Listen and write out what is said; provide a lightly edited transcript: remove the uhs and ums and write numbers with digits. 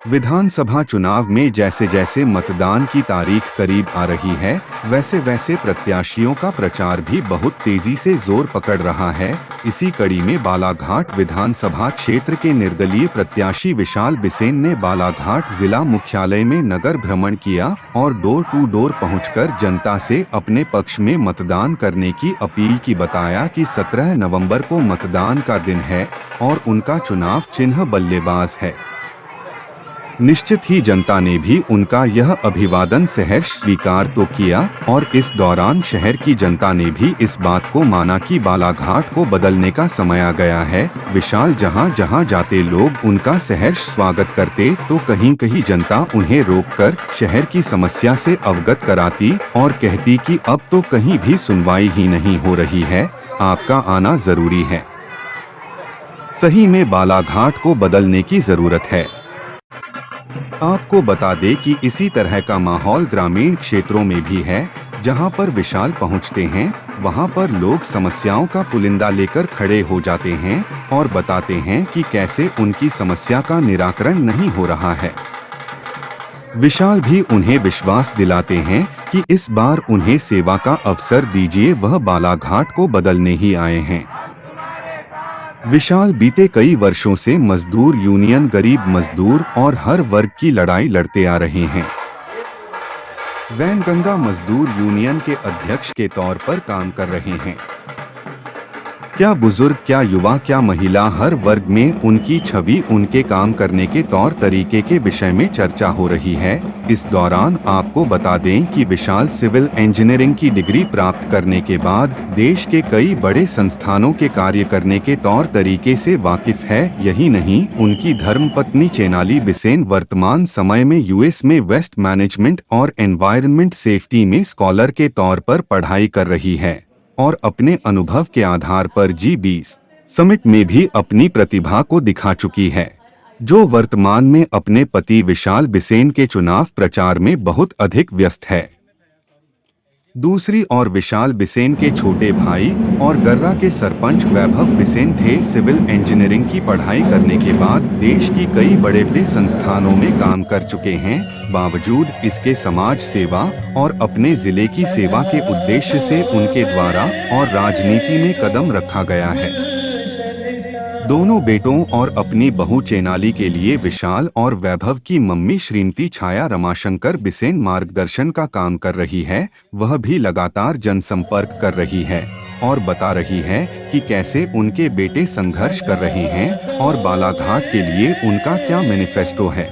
विधानसभा चुनाव में जैसे जैसे मतदान की तारीख करीब आ रही है, वैसे वैसे प्रत्याशियों का प्रचार भी बहुत तेजी से जोर पकड़ रहा है। इसी कड़ी में बालाघाट विधानसभा क्षेत्र के निर्दलीय प्रत्याशी विशाल बिसेन ने बालाघाट जिला मुख्यालय में नगर भ्रमण किया और डोर टू डोर पहुंचकर जनता से अपने पक्ष में मतदान करने की अपील की। बताया कि 17 नवंबर को मतदान का दिन है और उनका चुनाव चिन्ह बल्लेबाज है। निश्चित ही जनता ने भी उनका यह अभिवादन सहर्ष स्वीकार तो किया और इस दौरान शहर की जनता ने भी इस बात को माना कि बालाघाट को बदलने का समय आ गया है। विशाल जहां जहां जाते लोग उनका सहर्ष स्वागत करते तो कहीं कहीं जनता उन्हें रोककर शहर की समस्या से अवगत कराती और कहती कि अब तो कहीं भी सुनवाई ही नहीं हो रही है, आपका आना जरूरी है। सही में बालाघाट को बदलने की जरूरत है। आपको बता दें कि इसी तरह का माहौल ग्रामीण क्षेत्रों में भी है। जहां पर विशाल पहुंचते हैं, वहां पर लोग समस्याओं का पुलिंदा लेकर खड़े हो जाते हैं और बताते हैं कि कैसे उनकी समस्या का निराकरण नहीं हो रहा है। विशाल भी उन्हें विश्वास दिलाते हैं कि इस बार उन्हें सेवा का अवसर दीजिए, वह बालाघाट को बदलने ही आए हैं। विशाल बीते कई वर्षों से मजदूर यूनियन, गरीब मजदूर और हर वर्ग की लड़ाई लड़ते आ रहे हैं। वैनगंगा मजदूर यूनियन के अध्यक्ष के तौर पर काम कर रहे हैं। क्या बुजुर्ग, क्या युवा, क्या महिला, हर वर्ग में उनकी छवि, उनके काम करने के तौर तरीके के विषय में चर्चा हो रही है। इस दौरान आपको बता दें कि विशाल सिविल इंजीनियरिंग की डिग्री प्राप्त करने के बाद देश के कई बड़े संस्थानों के कार्य करने के तौर तरीके से वाकिफ है। यही नहीं, उनकी धर्मपत्नी चेनाली बिसेन वर्तमान समय में यूएस में वेस्ट मैनेजमेंट और एनवायरनमेंट सेफ्टी में स्कॉलर के तौर पर पढ़ाई कर रही है और अपने अनुभव के आधार पर G20 समिट में भी अपनी प्रतिभा को दिखा चुकी है, जो वर्तमान में अपने पति विशाल बिसेन के चुनाव प्रचार में बहुत अधिक व्यस्त है। दूसरी ओर विशाल बिसेन के छोटे भाई और गर्रा के सरपंच वैभव बिसेन थे। सिविल इंजीनियरिंग की पढ़ाई करने के बाद देश की कई बड़े बड़े संस्थानों में काम कर चुके हैं। बावजूद इसके समाज सेवा और अपने जिले की सेवा के उद्देश्य से उनके द्वारा और राजनीति में कदम रखा गया है। दोनों बेटों और अपनी बहू चेनाली के लिए विशाल और वैभव की मम्मी श्रीमती छाया रमाशंकर बिसेन मार्गदर्शन का काम कर रही है। वह भी लगातार जनसंपर्क कर रही है और बता रही है कि कैसे उनके बेटे संघर्ष कर रहे हैं और बालाघाट के लिए उनका क्या मैनिफेस्टो है।